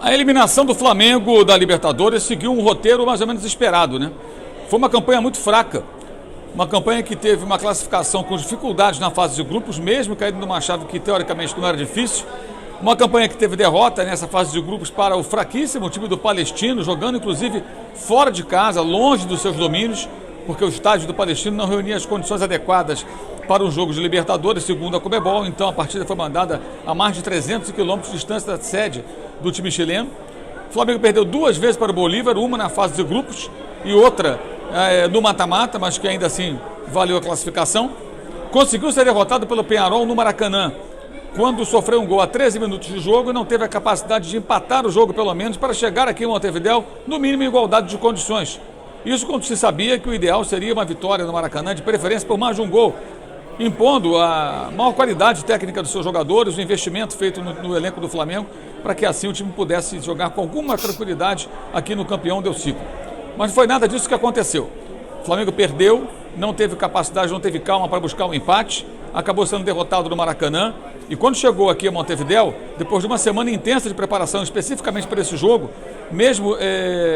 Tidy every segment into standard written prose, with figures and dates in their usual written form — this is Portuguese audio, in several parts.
A eliminação do Flamengo da Libertadores seguiu um roteiro mais ou menos esperado, né? Foi uma campanha muito fraca, uma campanha que teve uma classificação com dificuldades na fase de grupos, mesmo caindo numa chave que teoricamente não era difícil. Uma campanha que teve derrota nessa fase de grupos para o fraquíssimo time do Palestino, jogando inclusive fora de casa, longe dos seus domínios, porque o estádio do Palestino não reunia as condições adequadas para um jogo de Libertadores, segundo a Conmebol. Então a partida foi mandada a mais de 300 quilômetros de distância da sede do time chileno. O Flamengo perdeu 2 vezes para o Bolívar, uma na fase de grupos e outra no mata-mata, mas que ainda assim valeu a classificação. Conseguiu ser derrotado pelo Peñarol no Maracanã, quando sofreu um gol a 13 minutos de jogo e não teve a capacidade de empatar o jogo, pelo menos, para chegar aqui em Montevidéu, no mínimo em igualdade de condições. Isso quando se sabia que o ideal seria uma vitória no Maracanã, de preferência por mais de um gol, impondo a maior qualidade técnica dos seus jogadores, o investimento feito no elenco do Flamengo, para que assim o time pudesse jogar com alguma tranquilidade aqui no campeão del Ciclo. Mas não foi nada disso que aconteceu. O Flamengo perdeu, não teve capacidade, não teve calma para buscar um empate, acabou sendo derrotado no Maracanã. E quando chegou aqui a Montevidéu, depois de uma semana intensa de preparação especificamente para esse jogo, mesmo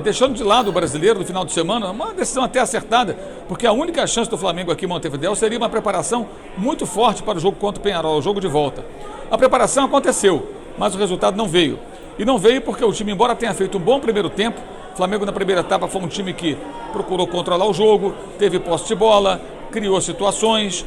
deixando de lado o brasileiro no final de semana, uma decisão até acertada, porque a única chance do Flamengo aqui em Montevidéu seria uma preparação muito forte para o jogo contra o Peñarol, o jogo de volta. A preparação aconteceu, mas o resultado não veio. E não veio porque o time, embora tenha feito um bom primeiro tempo, o Flamengo na primeira etapa foi um time que procurou controlar o jogo, teve posse de bola, criou situações,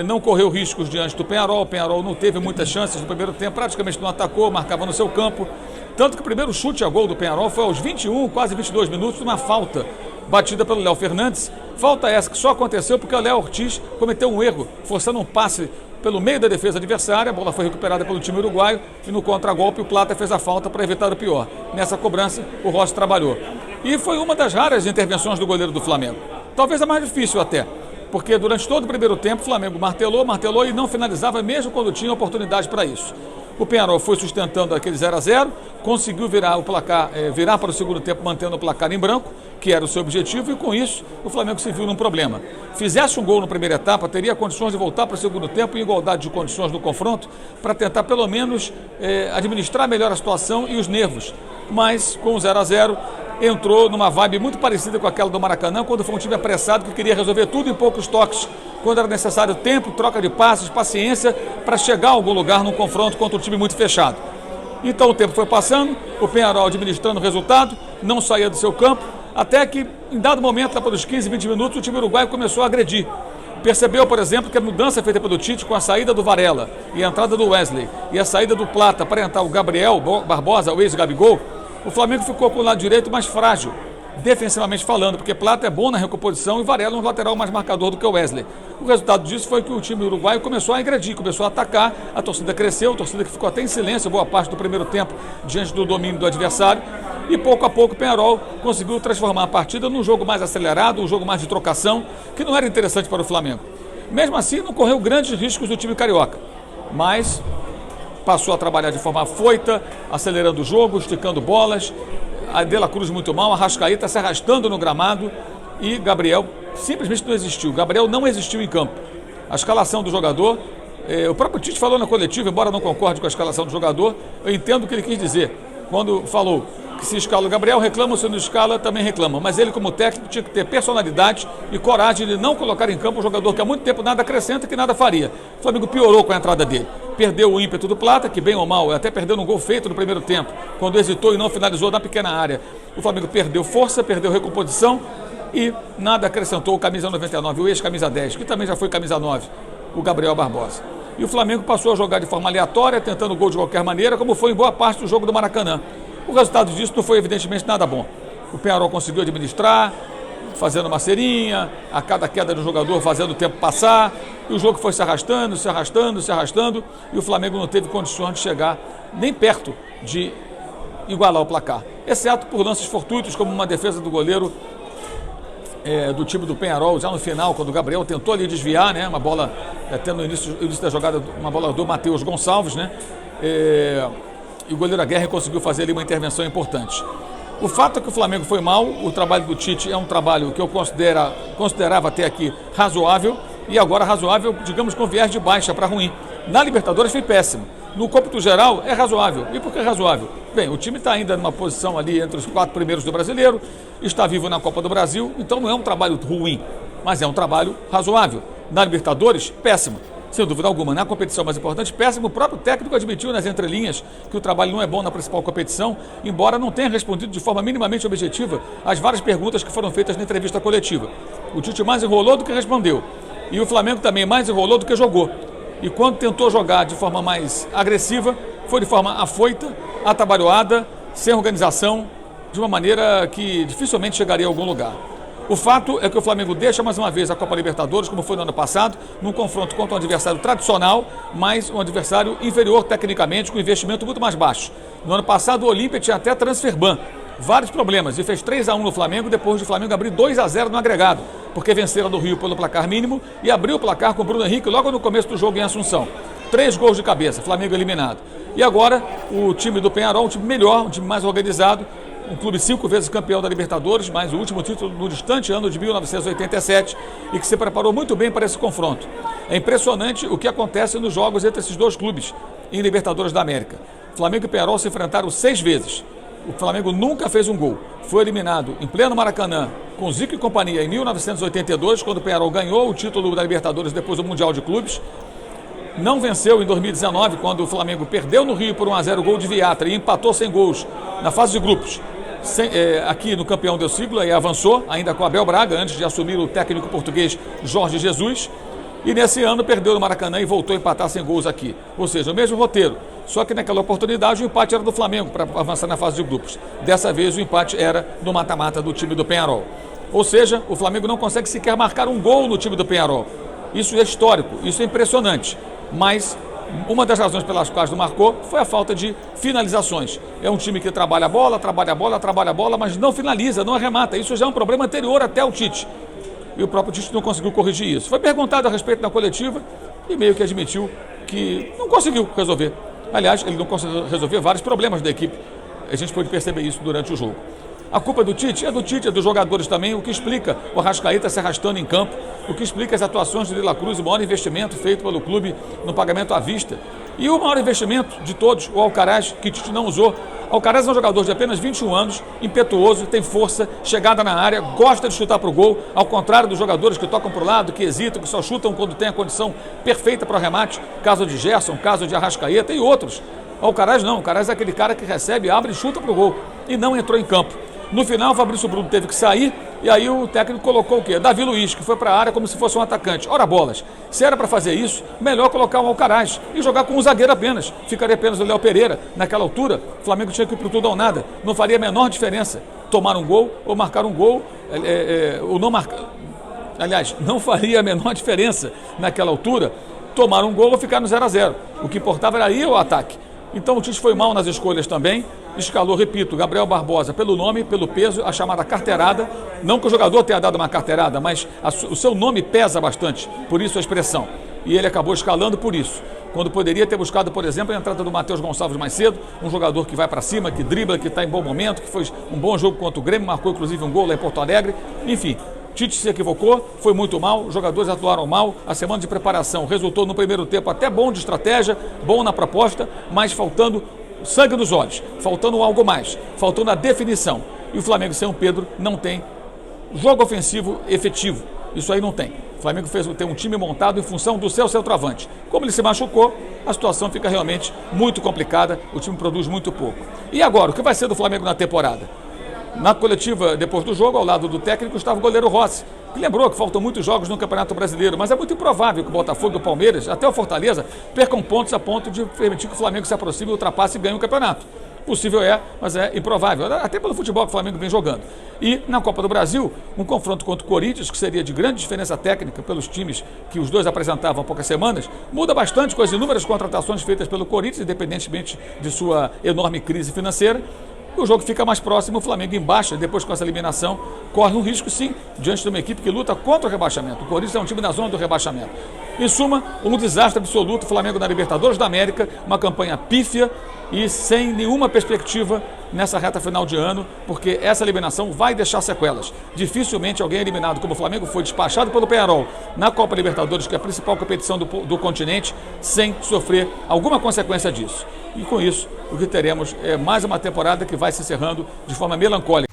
não correu riscos diante do Peñarol. O Peñarol não teve muitas chances no primeiro tempo, praticamente não atacou, marcava no seu campo. Tanto que o primeiro chute a gol do Peñarol foi aos 21, quase 22 minutos, uma falta batida pelo Léo Fernandes. Falta essa que só aconteceu porque o Léo Ortiz cometeu um erro, forçando um passe pelo meio da defesa adversária. A bola foi recuperada pelo time uruguaio e no contragolpe o Plata fez a falta para evitar o pior. Nessa cobrança o Rossi trabalhou. E foi uma das raras intervenções do goleiro do Flamengo. Talvez a mais difícil até, porque durante todo o primeiro tempo o Flamengo martelou e não finalizava mesmo quando tinha oportunidade para isso. O Peñarol foi sustentando aquele 0-0, conseguiu virar o placar, virar para o segundo tempo mantendo o placar em branco, que era o seu objetivo, e com isso o Flamengo se viu num problema. Fizesse um gol na primeira etapa, teria condições de voltar para o segundo tempo em igualdade de condições no confronto, para tentar pelo menos administrar melhor a situação e os nervos. Mas com o 0-0 entrou numa vibe muito parecida com aquela do Maracanã, quando foi um time apressado que queria resolver tudo em poucos toques, quando era necessário tempo, troca de passes, paciência para chegar a algum lugar num confronto contra um time muito fechado. Então o tempo foi passando, o Peñarol administrando o resultado, não saía do seu campo, até que em dado momento, lá pelos 15, 20 minutos, o time uruguaio começou a agredir. Percebeu, por exemplo, que a mudança feita pelo Tite com a saída do Varela e a entrada do Wesley e a saída do Plata para entrar o Gabriel Barbosa, o ex-Gabigol, o Flamengo ficou com o lado direito mais frágil, defensivamente falando, porque Plata é bom na recomposição e Varela um lateral mais marcador do que o Wesley. O resultado disso foi que o time uruguaio começou a agredir, começou a atacar, a torcida cresceu, a torcida que ficou até em silêncio boa parte do primeiro tempo diante do domínio do adversário, e pouco a pouco o Peñarol conseguiu transformar a partida num jogo mais acelerado, um jogo mais de trocação, que não era interessante para o Flamengo. Mesmo assim, não correu grandes riscos do time carioca, mas passou a trabalhar de forma afoita, acelerando o jogo, esticando bolas. A De La Cruz muito mal, a Arrascaeta se arrastando no gramado e Gabriel simplesmente não existiu. Gabriel não existiu em campo. A escalação do jogador, o próprio Tite falou na coletiva, embora não concorde com a escalação do jogador, eu entendo o que ele quis dizer. Quando falou que se escala o Gabriel, reclama, se não escala, também reclama. Mas ele, como técnico, tinha que ter personalidade e coragem de não colocar em campo um jogador que há muito tempo nada acrescenta, que nada faria. O Flamengo piorou com a entrada dele. Perdeu o ímpeto do Plata, que bem ou mal, até perdeu um gol feito no primeiro tempo, quando hesitou e não finalizou na pequena área. O Flamengo perdeu força, perdeu recomposição e nada acrescentou o camisa 99, o ex-camisa 10, que também já foi camisa 9, o Gabriel Barbosa. E o Flamengo passou a jogar de forma aleatória, tentando gol de qualquer maneira, como foi em boa parte do jogo do Maracanã. O resultado disso não foi evidentemente nada bom. O Peñarol conseguiu administrar, fazendo uma cerinha, a cada queda do jogador fazendo o tempo passar, e o jogo foi se arrastando, e o Flamengo não teve condições de chegar nem perto de igualar o placar, exceto por lances fortuitos, como uma defesa do goleiro do time do Peñarol, já no final, quando o Gabriel tentou ali desviar, né, uma bola, até no início da jogada, uma bola do Matheus Gonçalves, né, e o goleiro Aguirre conseguiu fazer ali uma intervenção importante. O fato é que o Flamengo foi mal, o trabalho do Tite é um trabalho que eu considerava até aqui razoável, e agora razoável, digamos, com viés de baixa para ruim. Na Libertadores foi péssimo. no cômputo geral, é razoável. E por que razoável? Bem, o time está ainda numa posição ali entre os 4 primeiros do Brasileiro, está vivo na Copa do Brasil, então não é um trabalho ruim, mas é um trabalho razoável. Na Libertadores, péssimo. Sem dúvida alguma, na competição mais importante, péssimo. O próprio técnico admitiu nas entrelinhas que o trabalho não é bom na principal competição, embora não tenha respondido de forma minimamente objetiva às várias perguntas que foram feitas na entrevista coletiva. O Tite mais enrolou do que respondeu. E o Flamengo também mais enrolou do que jogou. E quando tentou jogar de forma mais agressiva, foi de forma afoita, atabalhoada, sem organização, de uma maneira que dificilmente chegaria a algum lugar. O fato é que o Flamengo deixa mais uma vez a Copa Libertadores, como foi no ano passado, num confronto contra um adversário tradicional, mas um adversário inferior tecnicamente, com investimento muito mais baixo. No ano passado, o Olímpia tinha até transferban, vários problemas, e fez 3-1 no Flamengo, depois de o Flamengo abrir 2-0 no agregado, porque venceram do Rio pelo placar mínimo e abriu o placar com o Bruno Henrique logo no começo do jogo em Assunção. 3 gols de cabeça, Flamengo eliminado. E agora, o time do Peñarol, um time melhor, um time mais organizado, um clube 5 vezes campeão da Libertadores, mas o último título no distante ano de 1987 e que se preparou muito bem para esse confronto. É impressionante o que acontece nos jogos entre esses dois clubes em Libertadores da América. Flamengo e Peñarol se enfrentaram 6 vezes. O Flamengo nunca fez um gol. Foi eliminado em pleno Maracanã com Zico e companhia em 1982, quando o Peñarol ganhou o título da Libertadores depois do Mundial de Clubes. Não venceu em 2019, quando o Flamengo perdeu no Rio por 1-0 gol de Viatra e empatou sem gols na fase de grupos. Aqui no campeão del siglo e avançou, ainda com Abel Braga, antes de assumir o técnico português Jorge Jesus. E nesse ano perdeu no Maracanã e voltou a empatar sem gols aqui. Ou seja, o mesmo roteiro. Só que naquela oportunidade o empate era do Flamengo para avançar na fase de grupos. Dessa vez o empate era no mata-mata do time do Peñarol. Ou seja, o Flamengo não consegue sequer marcar um gol no time do Peñarol. Isso é histórico, isso é impressionante. Mas uma das razões pelas quais não marcou foi a falta de finalizações. É um time que trabalha a bola, mas não finaliza, não arremata. Isso já é um problema anterior até ao Tite. E o próprio Tite não conseguiu corrigir isso. Foi perguntado a respeito da coletiva e meio que admitiu que não conseguiu resolver. Aliás, ele não conseguiu resolver vários problemas da equipe. A gente pôde perceber isso durante o jogo. A culpa do Tite, é dos jogadores também, o que explica o Arrascaeta se arrastando em campo, o que explica as atuações de De La Cruz, o maior investimento feito pelo clube no pagamento à vista. E o maior investimento de todos, o Alcaraz, que Tite não usou. Alcaraz é um jogador de apenas 21 anos, impetuoso, tem força, chegada na área, gosta de chutar para o gol, ao contrário dos jogadores que tocam para o lado, que hesitam, que só chutam quando tem a condição perfeita para o remate, caso de Gerson, caso de Arrascaeta e outros. O Alcaraz não, o Alcaraz é aquele cara que recebe, abre e chuta para o gol, e não entrou em campo. No final, o Fabrício Bruno teve que sair e aí o técnico colocou o quê? Davi Luiz, que foi para a área como se fosse um atacante. Ora bolas, se era para fazer isso, melhor colocar um Alcaraz e jogar com um zagueiro apenas. Ficaria apenas o Léo Pereira. Naquela altura, o Flamengo tinha que ir para tudo ou nada. Não faria a menor diferença tomar um gol ou marcar um gol, ou não marcar. Aliás, não faria a menor diferença naquela altura tomar um gol ou ficar no 0-0. O que importava era ir ao ataque. Então o Tite foi mal nas escolhas também, escalou, repito, Gabriel Barbosa pelo nome, pelo peso, a chamada carteirada. Não que o jogador tenha dado uma carteirada, mas o seu nome pesa bastante, por isso a expressão. E ele acabou escalando por isso. Quando poderia ter buscado, por exemplo, a entrada do Matheus Gonçalves mais cedo, um jogador que vai para cima, que dribla, que está em bom momento, que foi um bom jogo contra o Grêmio, marcou inclusive um gol lá em Porto Alegre, enfim. Tite se equivocou, foi muito mal, os jogadores atuaram mal, a semana de preparação resultou no primeiro tempo até bom de estratégia, bom na proposta, mas faltando sangue nos olhos, faltando algo mais, faltando a definição. E o Flamengo sem o Pedro não tem jogo ofensivo efetivo, isso aí não tem. O Flamengo tem um time montado em função do seu centroavante. Como ele se machucou, a situação fica realmente muito complicada, o time produz muito pouco. E agora, o que vai ser do Flamengo na temporada? Na coletiva, depois do jogo, ao lado do técnico, estava o goleiro Rossi, que lembrou que faltam muitos jogos no Campeonato Brasileiro, mas é muito improvável que o Botafogo e o Palmeiras, até o Fortaleza, percam pontos a ponto de permitir que o Flamengo se aproxime, ultrapasse e ganhe o campeonato. Possível é, mas é improvável, até pelo futebol que o Flamengo vem jogando. E na Copa do Brasil, um confronto contra o Corinthians, que seria de grande diferença técnica pelos times que os dois apresentavam há poucas semanas, muda bastante com as inúmeras contratações feitas pelo Corinthians, independentemente de sua enorme crise financeira. o jogo fica mais próximo, o Flamengo embaixo, depois com essa eliminação, corre um risco sim, diante de uma equipe que luta contra o rebaixamento. O Corinthians é um time na zona do rebaixamento. Em suma, um desastre absoluto, o Flamengo na Libertadores da América, uma campanha pífia e sem nenhuma perspectiva nessa reta final de ano, porque essa eliminação vai deixar sequelas. Dificilmente alguém eliminado como o Flamengo foi despachado pelo Peñarol na Copa Libertadores, que é a principal competição do continente, sem sofrer alguma consequência disso. E com isso, o que teremos é mais uma temporada que vai se encerrando de forma melancólica.